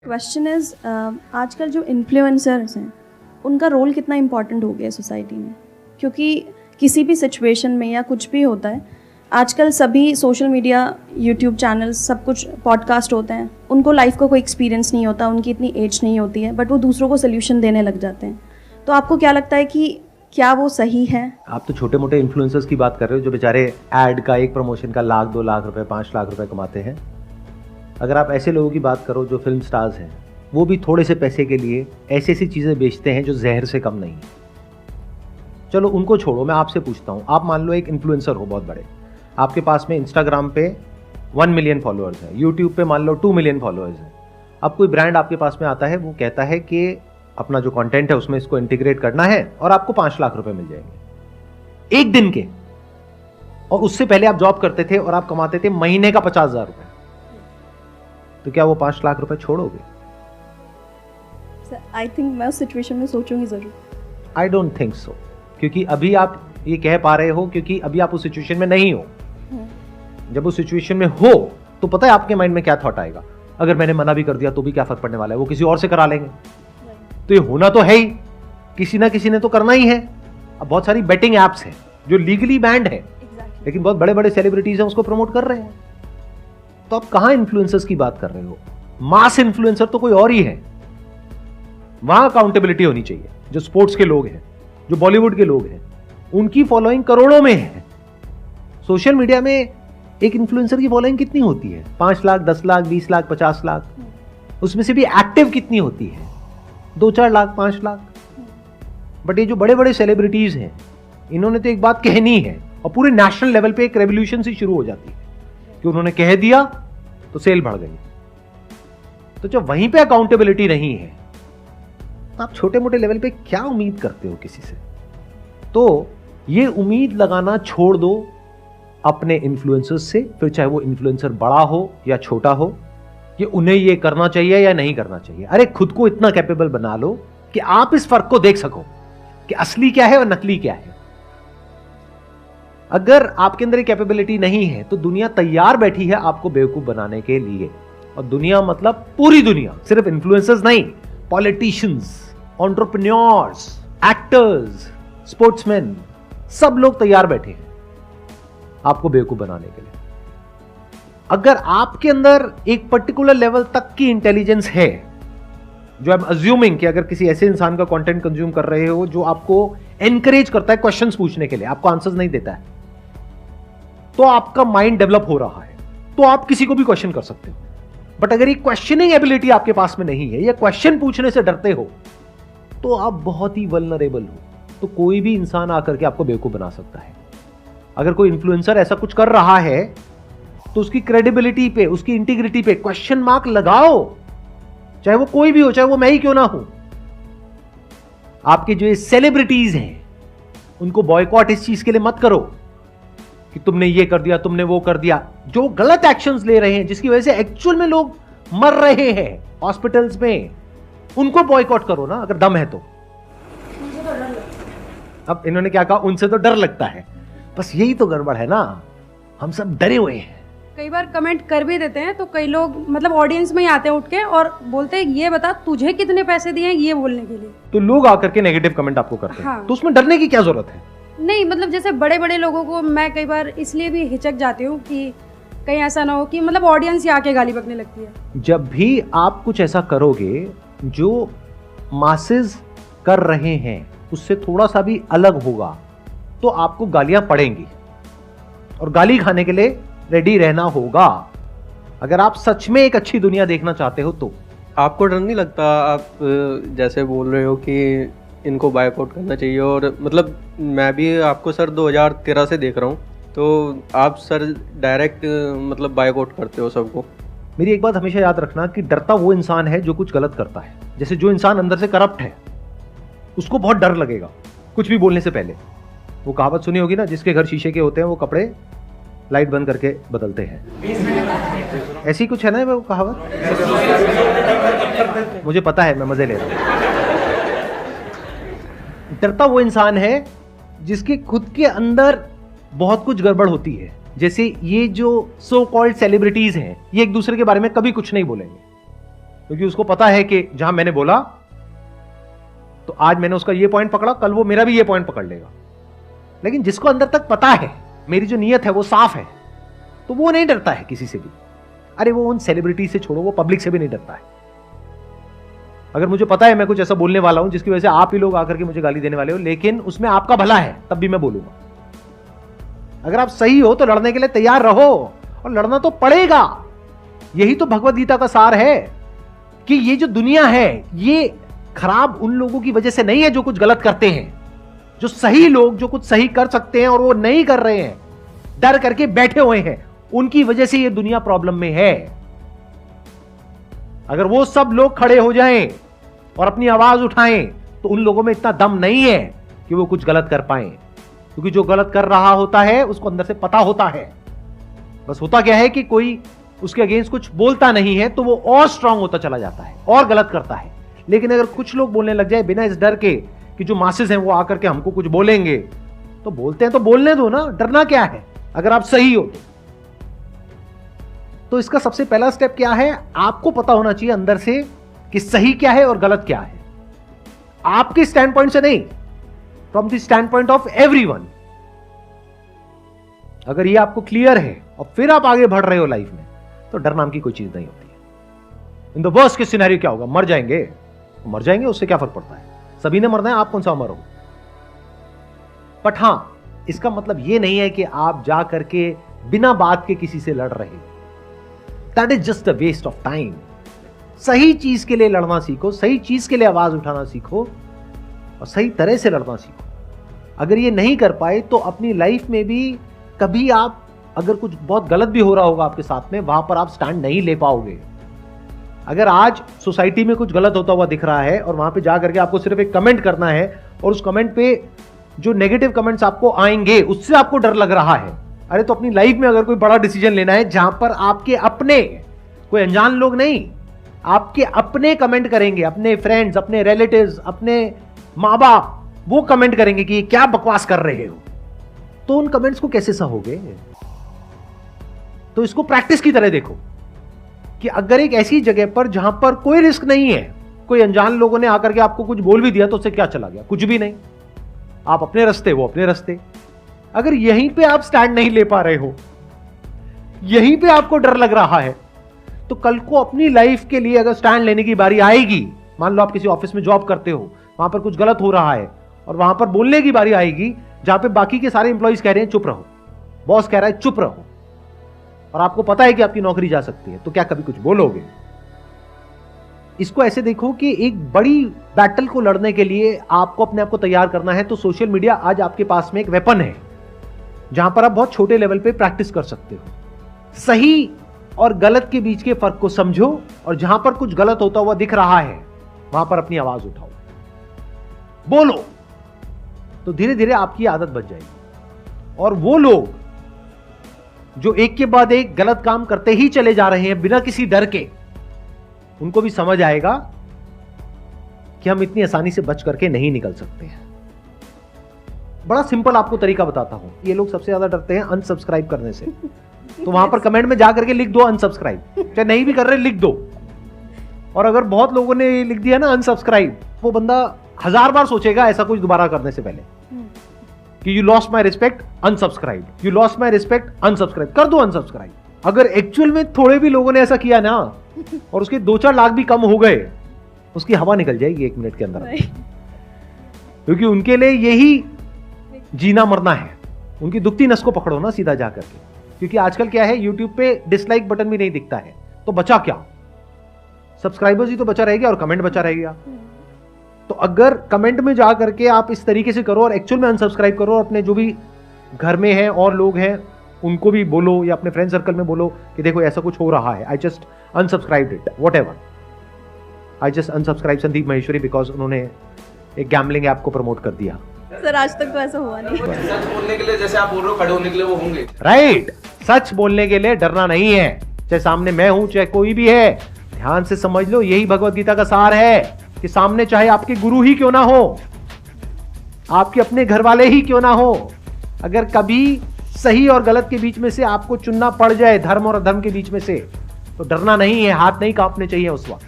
Question is आजकल जो influencers हैं उनका रोल कितना इम्पॉर्टेंट हो गया है सोसाइटी में, क्योंकि किसी भी सिचुएशन में या कुछ भी होता है आजकल सभी सोशल मीडिया, यूट्यूब चैनल्स, सब कुछ पॉडकास्ट होते हैं। उनको लाइफ का कोई एक्सपीरियंस नहीं होता, उनकी इतनी एज नहीं होती है, बट वो दूसरों को सोल्यूशन देने लग जाते हैं। तो आपको क्या लगता है कि क्या वो सही है? आप तो छोटे मोटे इन्फ्लुएंसर्स की बात कर रहे हो जो बेचारे ऐड का, एक प्रमोशन का 1 लाख 2 लाख रुपए 5 लाख रुपए कमाते हैं। अगर आप ऐसे लोगों की बात करो जो फिल्म स्टार्स हैं, वो भी थोड़े से पैसे के लिए ऐसी ऐसी चीज़ें बेचते हैं जो जहर से कम नहीं है। चलो उनको छोड़ो, मैं आपसे पूछता हूँ, आप मान लो एक इन्फ्लुएंसर हो बहुत बड़े, आपके पास में इंस्टाग्राम पे 1 मिलियन फॉलोअर्स हैं, यूट्यूब पे मान लो 2 मिलियन फॉलोअर्स हैं। अब कोई ब्रांड आपके पास में आता है, वो कहता है कि अपना जो कंटेंट है उसमें इसको इंटीग्रेट करना है और आपको 5 लाख रुपए मिल जाएंगे एक दिन के। और उससे पहले आप जॉब करते थे और आप कमाते थे महीने का 50,000 रुपए, तो क्या वो 5 लाख रुपए छोड़ोगे? आई थिंक मैं उस सिचुएशन में सोचूंगी जरूर। आई डोंट थिंक सो, क्योंकि अभी आप ये कह पा रहे हो क्योंकि अभी आप उस सिचुएशन में नहीं हो। जब उस सिचुएशन में हो तो पता है आपके माइंड में क्या थॉट आएगा, अगर मैंने मना भी कर दिया तो भी क्या फर्क पड़ने वाला है, वो किसी और से करा लेंगे। तो ये होना तो है ही, किसी ना किसी ने तो करना ही है। अब बहुत सारी बेटिंग एप्स हैं जो लीगली बैंड है, लेकिन बहुत बड़े बड़े सेलिब्रिटीज हैं उसको प्रमोट कर रहे हैं। तो आप कहां इन्फ्लुएंसर्स की बात कर रहे हो? मास इन्फ्लुएंसर तो कोई और ही है। वहां अकाउंटेबिलिटी होनी चाहिए। जो स्पोर्ट्स के लोग हैं, जो बॉलीवुड के लोग हैं, उनकी फॉलोइंग करोड़ों में है। सोशल मीडिया में एक इन्फ्लुएंसर की फॉलोइंग कितनी होती है? 5 लाख, 10 लाख, 20 लाख, 50 लाख। उसमें से भी एक्टिव कितनी होती है? 2-4 लाख, 5 लाख। बट ये जो बड़े बड़े सेलिब्रिटीज हैं, इन्होंने तो एक बात कहनी है और पूरे नेशनल लेवल पे एक रेवोल्यूशन सी शुरू हो जाती है कि उन्होंने कह दिया तो सेल बढ़ गई। तो जब वहीं पे अकाउंटेबिलिटी नहीं है तो आप छोटे मोटे लेवल पे क्या उम्मीद करते हो किसी से? तो ये उम्मीद लगाना छोड़ दो अपने इन्फ्लुएंसर्स से, फिर चाहे वो इन्फ्लुएंसर बड़ा हो या छोटा हो, कि उन्हें ये करना चाहिए या नहीं करना चाहिए। अरे खुद को इतना कैपेबल बना लो कि आप इस फर्क को देख सको कि असली क्या है और नकली क्या है। अगर आपके अंदर कैपेबिलिटी नहीं है तो दुनिया तैयार बैठी है आपको बेवकूफ बनाने के लिए। और दुनिया मतलब पूरी दुनिया, सिर्फ इन्फ्लुएंसर्स नहीं, पॉलिटिशियंस, एंटरप्रेन्योर्स, एक्टर्स, स्पोर्ट्समैन, सब लोग तैयार बैठे हैं आपको बेवकूफ बनाने के लिए। अगर आपके अंदर एक पर्टिकुलर लेवल तक की इंटेलिजेंस है, जो आई एम अज्यूमिंग कि अगर किसी ऐसे इंसान का कंटेंट कंज्यूम कर रहे हो जो आपको एनकरेज करता है क्वेश्चंस पूछने के लिए, आपको आंसर्स नहीं देता है, तो आपका माइंड डेवलप हो रहा है, तो आप किसी को भी क्वेश्चन कर सकते हो। बट अगर ये क्वेश्चनिंग एबिलिटी आपके पास में नहीं है या क्वेश्चन पूछने से डरते हो, तो आप बहुत ही वल्नरेबल हो। तो कोई भी इंसान आकर के आपको बेवकूफ बना सकता है। अगर कोई इन्फ्लुएंसर ऐसा कुछ कर रहा है तो उसकी क्रेडिबिलिटी पे, उसकी इंटीग्रिटी पे क्वेश्चन मार्क लगाओ, चाहे वो कोई भी हो, चाहे वो मैं ही क्यों ना हूं। आपके जो सेलिब्रिटीज हैं उनको बॉयकॉट इस चीज के लिए मत करो कि तुमने ये कर दिया, तुमने वो कर दिया। जो गलत एक्शंस ले रहे हैं, जिसकी वजह से एक्चुअल में लोग मर रहे हैं हॉस्पिटल्स में, उनको बॉयकॉट करो ना अगर दम है तो। अब इन्होंने क्या कहा, उनसे तो डर लगता है। बस यही तो गड़बड़ है ना, हम सब डरे हुए हैं। कई बार कमेंट कर भी देते हैं तो कई लोग मतलब ऑडियंस में ही आते हैं उठ के और बोलते हैं ये बता तुझे कितने पैसे दिए हैं ये बोलने के लिए। तो लोग आकर के नेगेटिव कमेंट आपको करते हैं। हाँ। तो उसमें डरने की क्या जरूरत है? नहीं, मतलब जैसे बड़े बड़े लोगों को मैं कई बार इसलिए भी हिचक जाती हूँ कि कहीं ऐसा ना हो कि मतलब ऑडियंस ही आके गाली बकने लगती है। जब भी आप कुछ ऐसा करोगे जो मासेस कर रहे हैं उससे थोड़ा सा भी अलग होगा, तो आपको गालियां पड़ेंगी और गाली खाने के लिए रेडी रहना होगा, अगर आप सच में एक अच्छी दुनिया देखना चाहते हो तो। आपको डर नहीं लगता? आप जैसे बोल रहे हो कि इनको बायकॉट करना चाहिए, और मतलब मैं भी आपको सर 2013 से देख रहा हूँ, तो आप सर डायरेक्ट मतलब बायकॉट करते हो सबको। मेरी एक बात हमेशा याद रखना कि डरता वो इंसान है जो कुछ गलत करता है। जैसे जो इंसान अंदर से करप्ट है उसको बहुत डर लगेगा कुछ भी बोलने से पहले। वो कहावत सुनी होगी ना, जिसके घर शीशे के होते हैं वो कपड़े लाइट बंद करके बदलते हैं। ऐसी कुछ है ना वो कहावत, मुझे पता है, मैं मजे ले रहा हूं। डरता वो इंसान है जिसके खुद के अंदर बहुत कुछ गड़बड़ होती है। जैसे ये जो सो कॉल्ड सेलिब्रिटीज हैं, ये एक दूसरे के बारे में कभी कुछ नहीं बोलेंगे, क्योंकि उसको पता है कि जहां मैंने बोला तो आज मैंने उसका ये पॉइंट पकड़ा, कल वो मेरा भी ये पॉइंट पकड़ लेगा। लेकिन जिसको अंदर तक पता है मेरी जो नीयत है वो साफ है, तो वो नहीं डरता है किसी से भी। अरे वो उन सेलिब्रिटी से छोड़ो, वो पब्लिक से भी नहीं डरता है। अगर मुझे पता है मैं कुछ ऐसा बोलने वाला हूं जिसकी वजह से आप ही लोग आकर के मुझे गाली देने वाले हो, लेकिन उसमें आपका भला है, तब भी मैं बोलूंगा। अगर आप सही हो तो लड़ने के लिए तैयार रहो, और लड़ना तो पड़ेगा। यही तो भगवत गीता का सार है कि ये जो दुनिया है ये खराब उन लोगों की वजह से नहीं है जो कुछ गलत करते हैं। जो सही लोग जो कुछ सही कर सकते हैं और वो नहीं कर रहे हैं, डर करके बैठे हुए हैं, उनकी वजह से ये दुनिया प्रॉब्लम में है। अगर वो सब लोग खड़े हो जाएं और अपनी आवाज उठाएं तो उन लोगों में इतना दम नहीं है कि वो कुछ गलत कर पाएं, क्योंकि जो गलत कर रहा होता है उसको अंदर से पता होता है। बस होता क्या है कि कोई उसके अगेंस्ट कुछ बोलता नहीं है तो वो और स्ट्रांग होता चला जाता है और गलत करता है। लेकिन अगर कुछ लोग बोलने लग जाए बिना इस डर के कि जो मासेस हैं वो आकर के हमको कुछ बोलेंगे, तो बोलते हैं तो बोलने दो ना, डरना क्या है अगर आप सही हो तो इसका सबसे पहला स्टेप क्या है, आपको पता होना चाहिए अंदर से कि सही क्या है और गलत क्या है। आपके स्टैंड पॉइंट से नहीं, from the stand point of everyone. अगर ये आपको क्लियर है और फिर आप आगे बढ़ रहे हो लाइफ में, तो डर नाम की कोई चीज नहीं होती है। In the worst case scenario क्या होगा, मर जाएंगे, तो मर जाएंगे, उससे क्या फर्क पड़ता है, सभी ने मरना है, आप कौन सा मरो। बट हां, इसका मतलब यह नहीं है कि आप जा करके बिना बात के किसी से लड़ रहे हो। That is just a waste of time. सही चीज के लिए लड़ना सीखो, सही चीज के लिए आवाज उठाना सीखो और सही तरह से लड़ना सीखो। अगर ये नहीं कर पाए तो अपनी लाइफ में भी कभी आप, अगर कुछ बहुत गलत भी हो रहा होगा आपके साथ में, वहां पर आप स्टैंड नहीं ले पाओगे। अगर आज सोसाइटी में कुछ गलत होता हुआ दिख रहा है और वहां पे जा करके आपको सिर्फ एक कमेंट करना है और उस कमेंट पे जो नेगेटिव कमेंट्स आपको आएंगे उससे आपको डर लग रहा है, अरे तो अपनी लाइफ में अगर कोई बड़ा डिसीजन लेना है जहां पर आपके अपने, कोई अनजान लोग नहीं, आपके अपने कमेंट करेंगे, अपने फ्रेंड्स, अपने रिलेटिव्स, अपने माँ बाप, वो कमेंट करेंगे कि क्या बकवास कर रहे हो, तो उन कमेंट्स को कैसे सहोगे। तो इसको प्रैक्टिस की तरह देखो कि अगर एक ऐसी जगह पर जहां पर कोई रिस्क नहीं है, कोई अनजान लोगों ने आकर के आपको कुछ बोल भी दिया तो उससे क्या चला गया, कुछ भी नहीं, आप अपने रास्ते, वो अपने रास्ते। अगर यहीं पे आप स्टैंड नहीं ले पा रहे हो, यहीं पे आपको डर लग रहा है, तो कल को अपनी लाइफ के लिए अगर स्टैंड लेने की बारी आएगी, मान लो आप किसी ऑफिस में जॉब करते हो, वहां पर कुछ गलत हो रहा है और वहां पर बोलने की बारी आएगी जहां पे बाकी के सारे इंप्लॉइज कह रहे हैं चुप रहो, बॉस कह रहा है चुप रहो, और आपको पता है कि आपकी नौकरी जा सकती है, तो क्या कभी कुछ बोलोगे। इसको ऐसे देखो कि एक बड़ी बैटल को लड़ने के लिए आपको अपने आप को तैयार करना है, तो सोशल मीडिया आज आपके पास में एक वेपन है जहां पर आप बहुत छोटे लेवल पे प्रैक्टिस कर सकते हो। सही और गलत के बीच के फर्क को समझो और जहां पर कुछ गलत होता हुआ दिख रहा है वहां पर अपनी आवाज उठाओ, बोलो, तो धीरे धीरे आपकी आदत बन जाएगी। और वो लोग जो एक के बाद एक गलत काम करते ही चले जा रहे हैं बिना किसी डर के, उनको भी समझ आएगा कि हम इतनी आसानी से बच करके नहीं निकल सकते हैं। बड़ा सिंपल आपको तरीका बताता हूं। ये लोग सबसे ज्यादा डरते हैं अनसब्सक्राइब करने से, तो वहां पर कमेंट में जाकर के लिख दो अनसब्सक्राइब, चाहे नहीं भी कर रहे लिख दो। और अगर बहुत लोगों ने लिख दिया ना अनसब्सक्राइब, वो बंदा 1000 बार सोचेगा ऐसा कुछ दोबारा करने से पहले कि you lost my respect unsubscribe, you lost my respect unsubscribe, कर दो अनसब्सक्राइब। अगर एक्चुअल में थोड़े भी लोगों ने ऐसा किया ना और उसके 2-4 लाख भी कम हो गए, उसकी हवा निकल जाएगी 1 मिनट के अंदर, क्योंकि उनके लिए यही जीना मरना है। उनकी दुखती नस को पकड़ो ना सीधा जाकर के, क्योंकि आजकल क्या है, यूट्यूब पे डिसलाइक बटन भी नहीं दिखता है, तो बचा क्या, सब्सक्राइबर्स ही तो बचा रहेगा और कमेंट बचा रहेगा। तो अगर कमेंट में जा करके आप इस तरीके से करो और एक्चुअल में अनसब्सक्राइब करो, अपने जो भी घर में हैं और लोग हैं उनको भी बोलो या अपने फ्रेंड सर्कल में बोलो कि देखो ऐसा कुछ हो रहा है, I just unsubscribed it, whatever, I just unsubscribe Sandeep Maheshwari because उन्होंने एक गैम्बलिंग ऐप को प्रमोट कर दिया। सर आज तक तो ऐसा हुआ नहीं। सच बोलने के लिए जैसे आप बोल रहे हो, खड़े होने के लिए वो होंगे। राइट, सच बोलने के लिए डरना नहीं है, चाहे सामने मैं हूं चाहे कोई भी है। ध्यान से समझ लो, यही भगवत गीता का सार है कि सामने चाहे आपके गुरु ही क्यों ना हो, आपके अपने घर वाले ही क्यों ना हो, अगर कभी सही और गलत के बीच में से आपको चुनना पड़ जाए, धर्म और अधर्म के बीच में से, तो डरना नहीं है, हाथ नहीं कांपने चाहिए उस वक्त।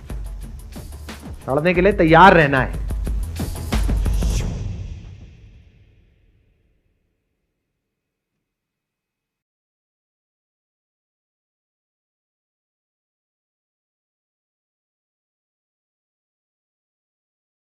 लड़ने के लिए तैयार रहना है।